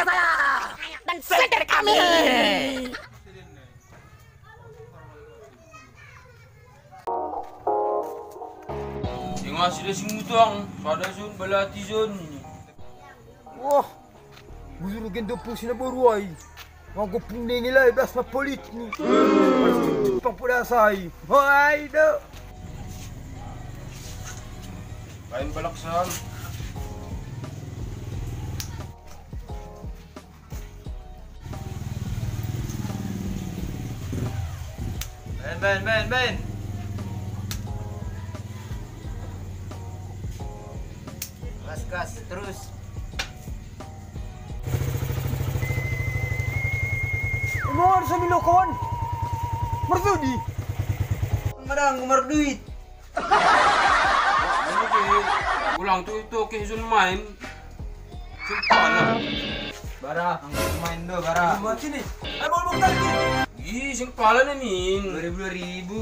keluarga saya dan senter kami. Ngasih dia sing mutang, pada zon balati zon ini. Wah, buzuru gendo pusi na boruai. Mga gupong ningila ibas na polit ni. Alas pang pudasay. Ay do. Kain balaksan. Ben. Gas, terus. Ano ano sa milokon? Mardudi. Marang umar duit. Ano kaya? Ulang tuh itu ke zon main. Simpanan. Bara, ang main do, bara. Macin eh. Ay mau magkalkin. Ih, simpanan na min. 2,000.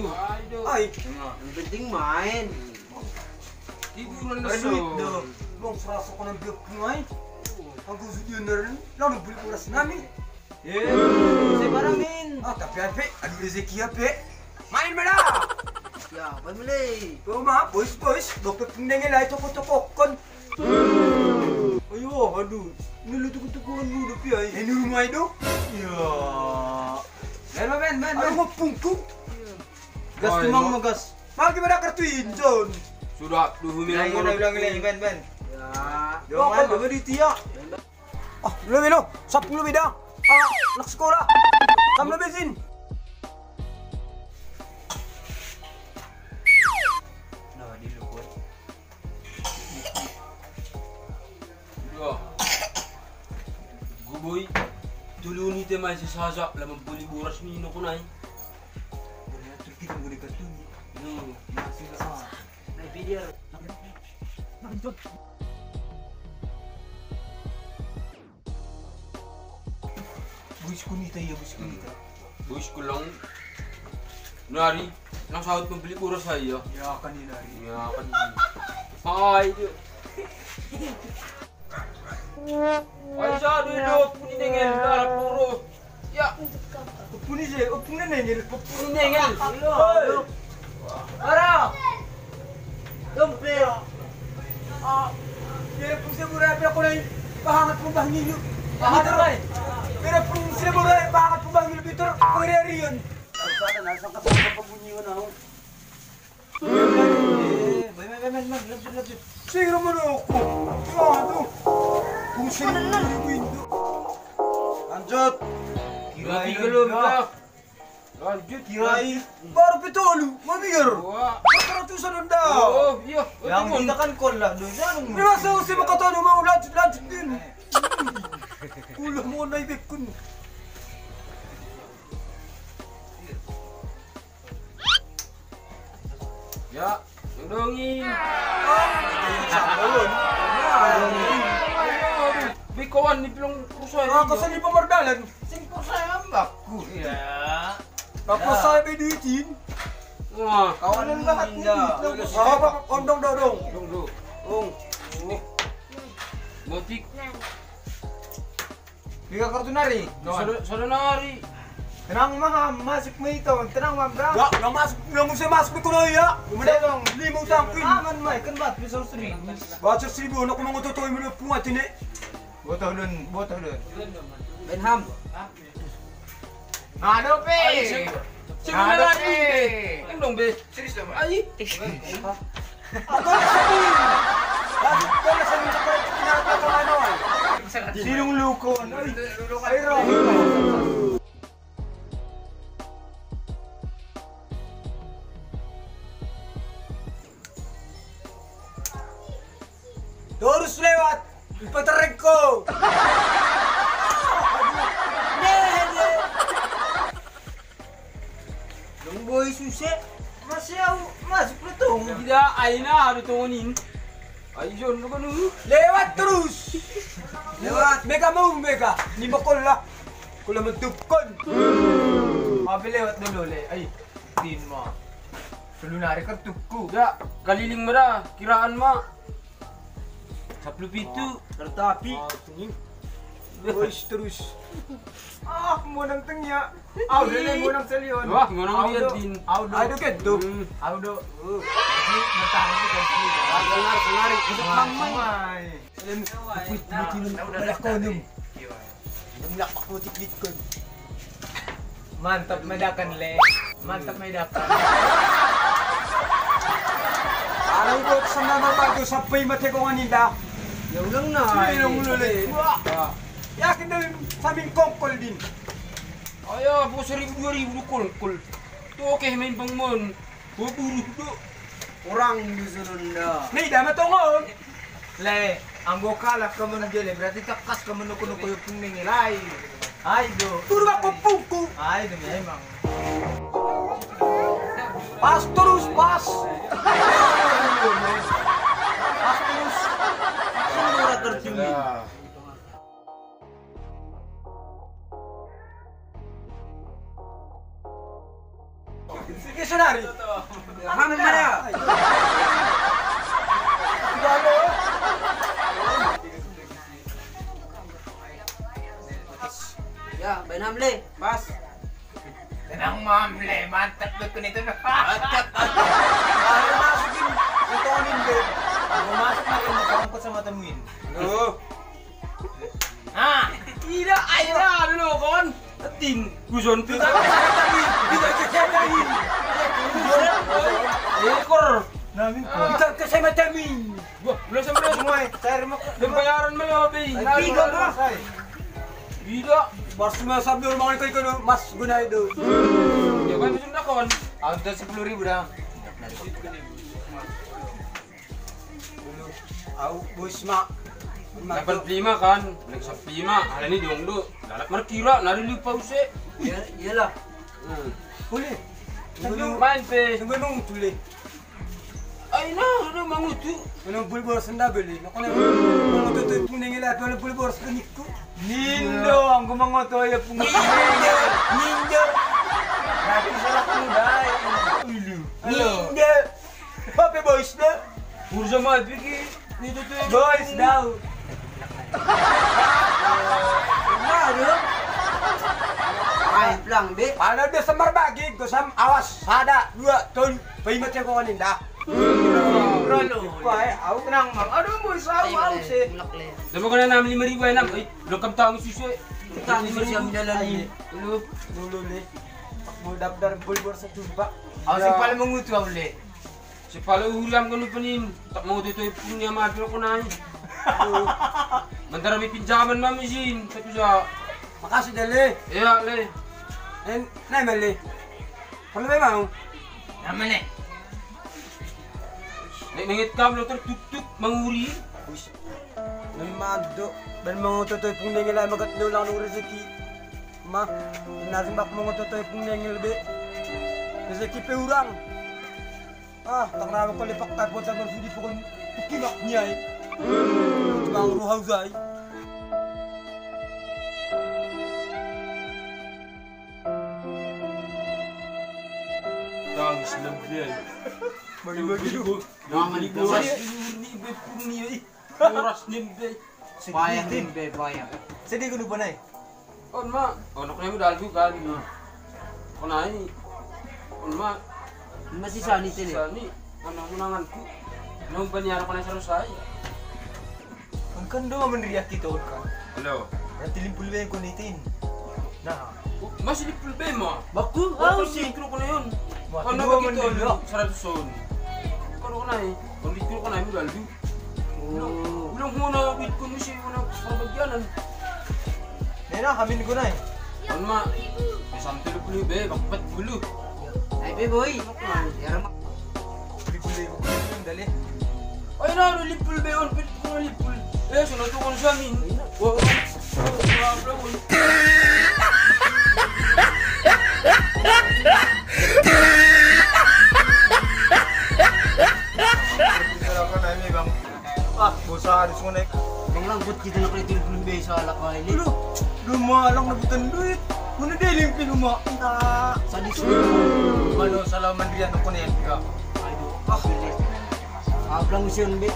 Aduh. Ay, Ang penting main. Hiburan na Bara duit do. so. bang serasa ko ng biyak ngay. Ang gusto yun na rin. Lang nagbuli ko ras namin. Saya barang min. Ah, tapi ape, adu rezeki ape. Main mo na! Ya, pan mulai. Puma, boys, dokter pindangin lah itu tokok-tokokon. Ayo, aduh, nilutuk-tukuan mo dapi ay. Ini rumah itu? Ya. Ben. Ano mo pungku? Gas Ay, tumang no. mo gas. Magi ba kartuin, John? Sudah duhumilang ko Bilang Ben. Ya. Doang Doang kan, tiya. Ah, lebih lo, 10 lebih dah. Ah, anak sekolah. Tam lebih sin. Nah, di lukon. Dua. Guboy. Tuluni te may sasasa lamang puli buras ni no kunay. Kita boleh kartuin. Masih sa. May video. Buis kunita ya, buis kunita. Boys ko lang. Nari, lang sahod pambili buras saya. Ya kanina rin. Nga kanina. Ay, ay sa dudot, puninengel, darap puro. Ya, Puni je, puni nengel. puninengel. Halo. Bara. Dompe. Ah, pero kung sa burabi ako na pahangat mo bahingin yun. Pahangat ba? Pero kung sa burabi, pahangat mo bahingin yun, Peter, pangyayari yun. Sana nasa ka sa pabunyiwan ako. Ben. Labs. Sige naman ako. Ano? Kung sino yung window. Lanjut. Kirain ka lo, baka. Lanjut, Kirai. Baru pitolo, mamir. Wah. Karatusan ng daw. Oh, iya. Yang kita kan kon lah doon. Di ba sa usi makatano mo, lanjut din. Ulah mo na ibig kun. Ya, dongin. Sabon. Bikawan ni pilong kusay. Kasali pa mardalan. Singko saya baku. Ya. Tapos sabi duitin. Wah, Kawanan lahat niya. Ondong dodong. dong. Ong. Motik. Biga kartu nari. Sada nari. Tenang mah, masuk mo ito. Tenang mah, bro. Ya, nang saya masuk ko na ya. Sedong. Limang tangkin. Aman mah, kan bat bisa sering. Baca 1,000 na kung mga totoo mo na pungat ini. Botol dun. Benham. Ano pe? Sige na nari. Ang dong be. Serius naman. Ay. Ako na sabihin. Ako na sabihin sa pinakatang ano ay. Sinong lukon? Ay, Rocky. Terus lewat. Ipatareg ko. Yung boy susi. Masuk pelutong. Tidak, ay na harus tungunin. Ay, yun, ano nu? Lewat terus. Lewat. Mega move, mega. Ni bakol la. Kula magtupkon. Abi lewat dulu le. Ay, tin mo. Pelunari kartuku. Ya, kaliling mo na. Kiraan mo. Sa plupitu. Kertapi. Boys terus. Ah, mo nang tengya. Aw, dili mo nang salion. Wah, mo nang lihat din. Aw, keddo. Audo. Bertahan sih kan sih. Kenari. Mamay. Alam, puti nung malakonom. Nung lapakutik kon. Mantap medakan le. Mantap medakan. Araw ko sa mga bago sa pay mate ko kanila. Ya ulang na. Yung ulit. Wah. Yakin daw saming kongkol din. Ayo, po 1,000-2,000 kol. Tu okey main bang mon. Buburu tu. Orang disuruh na. Nih, dama tongol. Le, ang kalap ka mo na dyan berarti takas ka mo na kuno yung pumingilay. Ay, do. Turo ako puko. Ay, do may emang. Pas terus, pas. Pas terus. Semua tertinggi. Sige, sonari. Hamen mana? Ya, main hamle. Pas. Tenang mamle, mantap lo kunito na. Ay, masukin. Ito ang nimbe. Pumasok na rin mo sa matamuin. Oh. Ah! Tidak, ayo lo kon. Tin, gujon tu. Tidak kesadarin. Ekor. Namin ko. Tidak kesadarin. Wah, belum sampai semua. Sayar mo. Yung bayaran mo yung be. Bigo na. Bida. Basta masabi orang mga ikaw no, mas gunay do. Ya kan susun na kon. Ang 10.000 dah. Au, bos mak. Dapat 5 kan. Balik sa 5. Hala ni dong do. Lalak markira narili pa use. Iyalah. Boleh. Main pe. Sungguh nung tuli. Ay na, ano mangutu. Ano bulbor senda beli. Nak na mga tutoy pung ningila to bulbor sa nikko. Nindo ang gumangoto ya pung. Ninja. Natin sa lakuday. Ninja. Pape boys na. Urja mal pigi. Nito to. Boys daw. Ano? Main pelang be. Ano dia sa marbagi ko sam awas sada 2 ton. Paimat ko kaninda. Rolo. Pai, au Tenang mang. Aduh boys aw sih. Mulak le. Damo ko na namin 5,000 na. Ay, lokam taong susu. Kita ni siya minalali. Lu. dulu le. Pak mo dapdar bulbor sa tuba. Aw sing pala mangutu aw le. Si pala ulam ko panin. Tak mau dito punya mati ko na. Mantara may pinjaman mamisin. Tapi sa Makasih dali. iya le. Nay mali. Kalau memang Naman eh. Nangit kam lo tuk manguri. memado ben mga totoy pung nengil ay magatlo lang ng rezeki. Ma, narin bak mga totoy pung nengil be. Rezeki pe urang. Ah, tak rawa ko lipak tay po sa sudi po kon kimak niya eh. Bang ruhaw zay. Tangis na biyan. Bagi-bagi do. Naman ni oras ni be puni ay. Oras ni be. Bayang din be, bayang. Sedih ko lupa na eh. On ma, ono ko mo dalgu kan. Konai. On ma, Masih sani tele. sani ano unangan ko. Nung banyara ko na sa Rosay. Ang kando meneriak kita kan. Hello. Berarti 50 yang kunitin. Nah, Masih di problema. Baku, Ako au si si. kro ko na yun. Wah, Ano kedua ba gito? meneriak. 100 son. Kano ko na eh. Kung di ko na mo dalgu. Oh. Ulang muna wait ko ni siya na pabagyanan. Nena hamin ko na eh. On ma. May samtilo pulo be, bakbat pulo. Ay be boy. Yara ma. 50 ko kunitin dali. Ay na, lipul be on, pilit ko na lipul. Eh, sunod ko sa amin. Wow. Salamat na ini bang. Ah, bosa harus ngonek. Bang langbut kita nak kulitin belum be sa alak kay le. Lumalang na butan duit. Kuno dili yung pinuma. Sadis. Mano salaman riyan ko na yan ka. Ah, ablang mission be.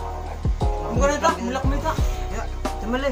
Ang ganito, mulak mo ita. Ya, temale.